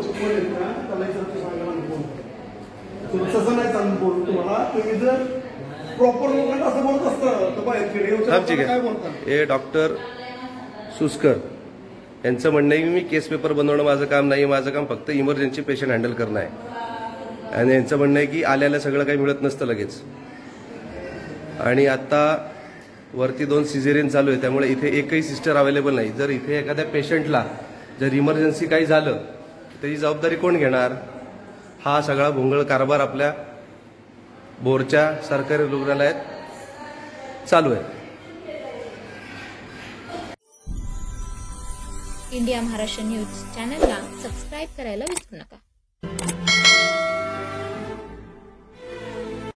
बोर्डचे फोन आहेत ना त्याला इथं सांगायला फोन तुम्ही तसं नाही चालू बोलू तुम्हाला तुम्ही जर प्रॉपर लोकांना असं बोलत असतं तर बाहेर काय बोलतात हे डॉक्टर सुस्कर यांचं म्हणणं आहे की मी केस पेपर बनवणं माझं काम नाही, माझं काम फक्त इमर्जन्सी पेशंट हँडल करणं आहे. आणि यांचं म्हणणं आहे की आल्याला सगळं काही मिळत नसतं लगेच. आणि आता वरती 2 सिझेरियन चालू आहे त्यामुळे इथे एकही सिस्टर अवेलेबल नाही. जर इथे एखाद्या पेशंटला जर इमर्जन्सी काही झालं त्याची जबाबदारी कोण घेणार? हा सगळा भोंगळ कारभार आपल्या बोरच्या सरकारी रुग्णालयात चालू आहे. इंडिया महाराष्ट्र न्यूज चॅनलला सबस्क्राईब करायला विसरू नका.